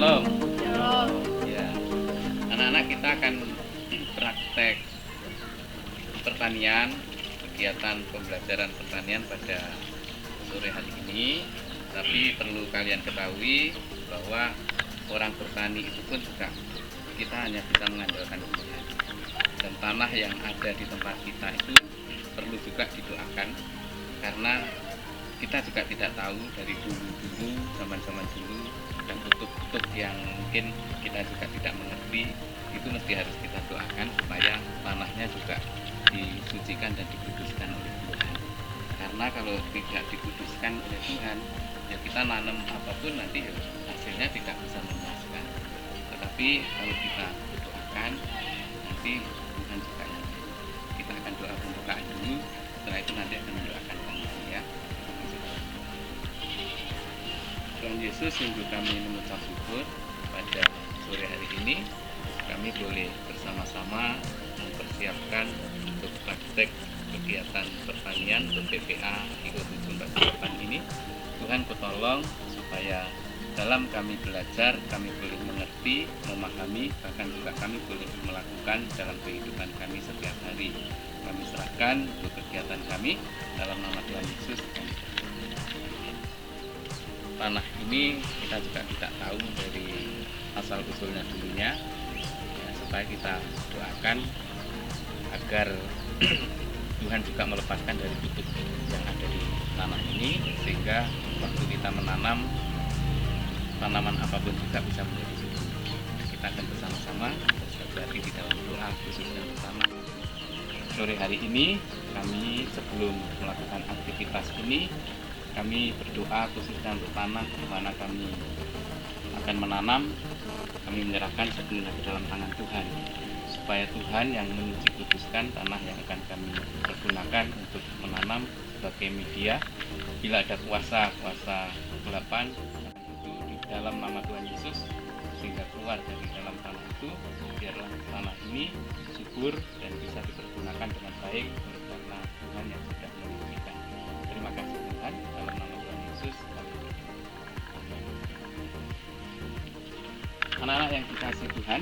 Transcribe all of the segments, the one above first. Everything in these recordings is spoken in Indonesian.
Shalom. Shalom. Ya, anak-anak kita akan praktek pertanian, kegiatan pembelajaran pertanian pada sore hari ini. Tapi perlu kalian ketahui bahwa orang bertani itu pun juga kita hanya bisa mengandalkan Tuhan. Dan tanah yang ada di tempat kita itu perlu juga didoakan, karena kita juga tidak tahu dari dulu zaman-zaman dulu dan kutub-kutub yang mungkin kita juga tidak mengerti, itu mesti harus kita doakan supaya tanahnya juga disucikan dan dikuduskan oleh Tuhan. Karena kalau tidak dikuduskan oleh Tuhan, ya kita nanam apapun nanti ya hasilnya tidak bisa memuaskan. Tetapi kalau kita doakan, nanti Tuhan juga yang kita akan doa pembukaan dulu, setelah itu nanti akan mendoakan kembali ya. Tuhan Yesus, sungguh kami mengucap syukur pada sore hari ini kami boleh bersama-sama mempersiapkan untuk praktek kegiatan pertanian untuk PPA IO 748 ini. Tuhan kutolong supaya dalam kami belajar, kami boleh mengerti, memahami, bahkan juga kami boleh melakukan dalam kehidupan kami setiap hari. Kami serahkan untuk kegiatan kami dalam nama Tuhan Yesus. Tanah ini kita juga tidak tahu dari asal usulnya dulunya, ya, supaya kita doakan agar Tuhan juga melepaskan dari kutub yang ada di tanah ini, sehingga waktu kita menanam tanaman apapun juga bisa menjadi subur. Kita akan bersama-sama berarti di dalam doa khusus dan bersama. Sore hari ini kami sebelum melakukan aktivitas ini, kami berdoa khususnya untuk tanah di mana kami akan menanam. Kami menyerahkan sepenuhnya ke dalam tangan Tuhan, supaya Tuhan yang menyuci kuduskan tanah yang akan kami pergunakan untuk menanam sebagai media. Bila ada kuasa kegelapan itu di dalam nama Tuhan Yesus, sehingga keluar dari dalam tanah itu, biarlah tanah ini subur dan bisa dipergunakan dengan baik oleh karena Tuhan yang sudah menyucikan. Terima kasih Tuhan, dalam nama Tuhan Yesus. Anak-anak yang dikasihi Tuhan,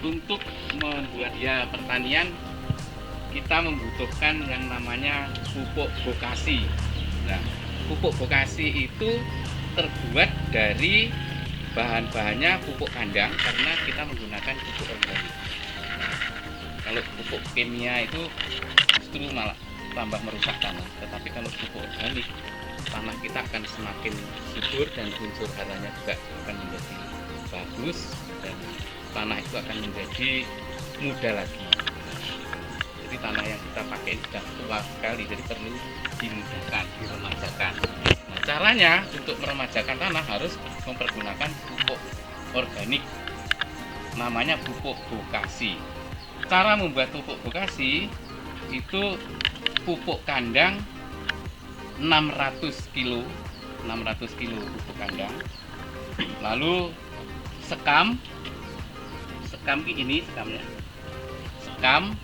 untuk membuat pertanian kita membutuhkan yang namanya pupuk bokasi. Nah, pupuk bokasi itu terbuat dari bahan-bahannya pupuk kandang, karena kita menggunakan pupuk organik. Kalau pupuk kimia itu justru malah tambah merusak tanah, tetapi kalau pupuk organik, tanah kita akan semakin subur dan unsur haranya juga akan menjadi bagus dan tanah itu akan menjadi muda lagi. Jadi tanah yang kita pakai sudah tua sekali, jadi perlu dimudahkan, diremajakan. Nah, caranya untuk meremajakan tanah harus mempergunakan pupuk organik, namanya pupuk bokasi. Cara membuat pupuk bokasi itu pupuk kandang 600 kilo pupuk kandang, lalu sekam ini sekamnya, sekam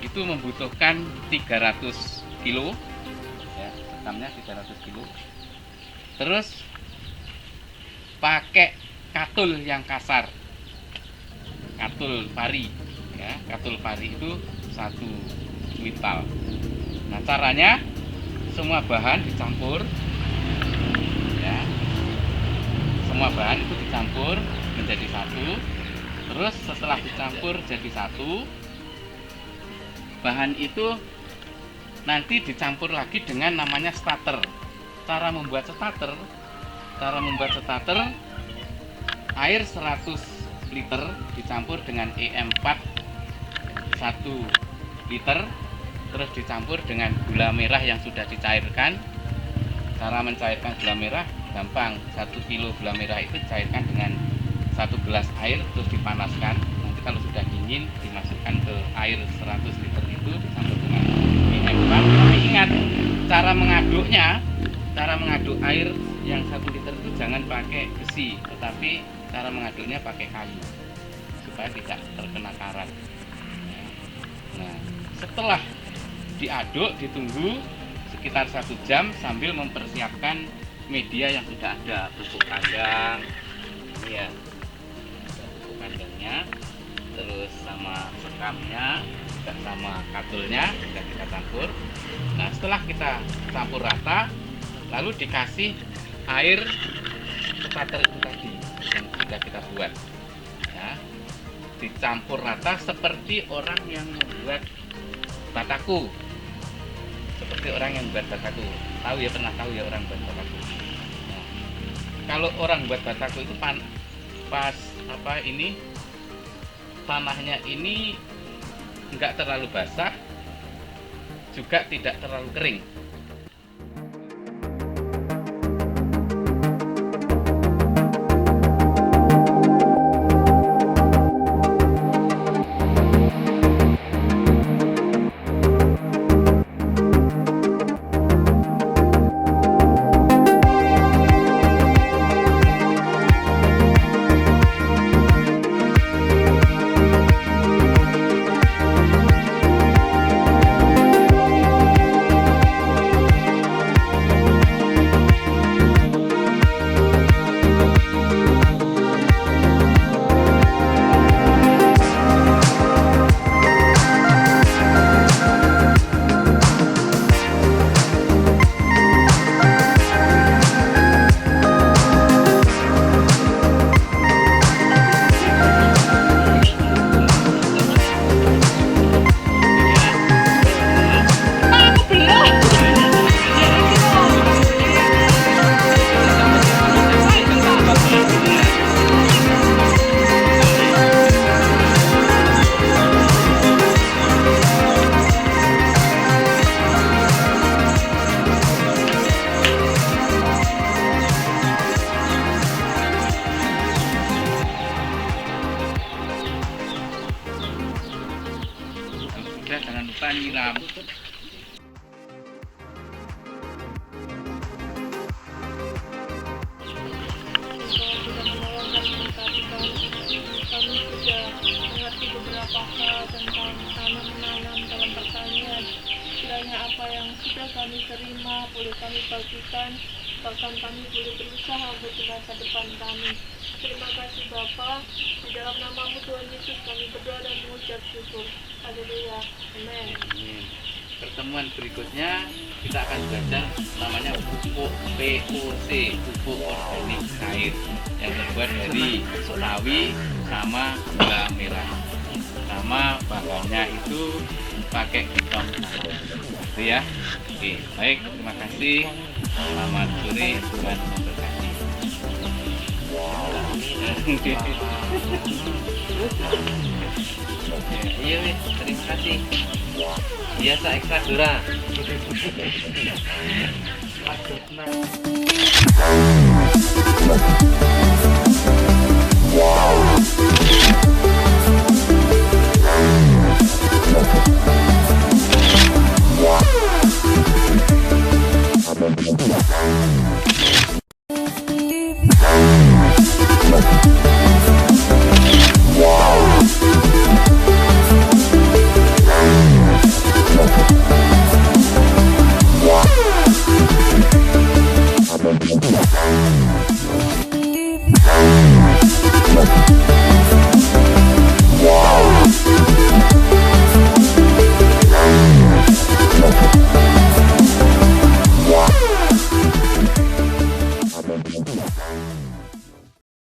itu membutuhkan 300 kilo ya, sekamnya 300 kilo. Terus pakai katul yang kasar, katul pari ya, katul pari itu 1 kuintal. Nah, caranya semua bahan dicampur ya, semua bahan itu dicampur menjadi satu. Terus setelah dicampur jadi satu, bahan itu nanti dicampur lagi dengan namanya starter. Cara membuat starter, air 100 liter dicampur dengan E4 1 liter, terus dicampur dengan gula merah yang sudah dicairkan. Cara mencairkan gula merah gampang, 1 kilo gula merah itu dicairkan dengan 1 gelas air, terus dipanaskan. Nanti kalau sudah dingin dimasukkan ke air 100 liter itu, dicampur dengan E4. Tapi ingat, cara mengaduk air yang 1 liter itu jangan pakai besi, tetapi cara mengaduknya pakai kayu supaya tidak terkena karat. Nah, setelah diaduk, ditunggu sekitar 1 jam sambil mempersiapkan media yang sudah ada, pupuk kandang, Iya, pupuk kandangnya, terus sama sekamnya, dan sama katulnya sudah kita campur. Nah, setelah kita campur rata, lalu dikasih air starter itu tadi yang sudah kita buat. Ya, dicampur rata seperti orang yang membuat bataku. Seperti orang yang buat bataku. Tahu ya, pernah tahu ya orang buat bataku. Nah, kalau orang buat bataku itu pas ini tanahnya ini enggak terlalu basah, juga tidak terlalu kering. Jangan lupa nyiram. Kami sudah mengerti beberapa hal tentang tanam menanam dalam pertanian. Kiranya apa yang sudah kami terima boleh kami bagikan, bahkan kami boleh berusaha untuk masa depan kami. Terima kasih Bapa, di dalam namamu Tuhan Yesus kami berdoa dan mengucap syukur. Haleluya. Amin. Pertemuan berikutnya kita akan belajar namanya pupuk POC, pupuk organik cair, yang terbuat dari sawi sama gula merah. Sama bahannya itu pakai gentong. Itu ya. Oke, baik, terima kasih. Selamat sore, Tuhan memberkati. Iya wis, terima kasih. Biasa ekstra dura. Wow.